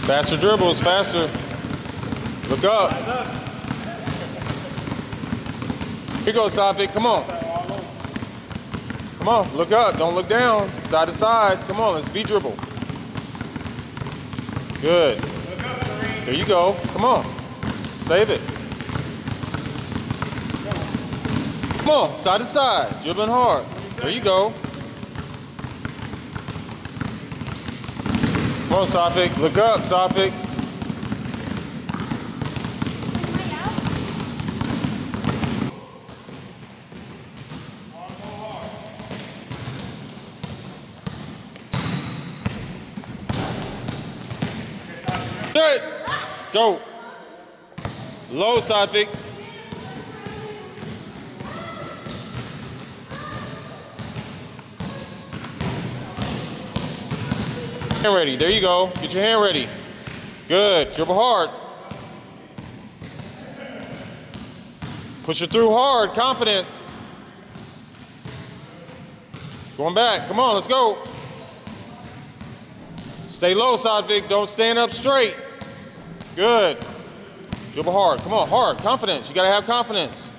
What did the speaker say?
Faster dribbles, faster. Look up. Here goes Safik, come on. Come on, look up, don't look down. Side to side, come on, let's beat dribble. Good. There you go, come on. Save it. Come on, side to side, dribbling hard. There you go. Come on, Safik, look up, Safik. Good. Go. Low, Safik. Hand ready. There you go. Get your hand ready. Good. Dribble hard. Push it through hard. Confidence. Going back. Come on, let's go. Stay low, Safik. Don't stand up straight. Good. Dribble hard. Come on, hard. Confidence. You got to have confidence.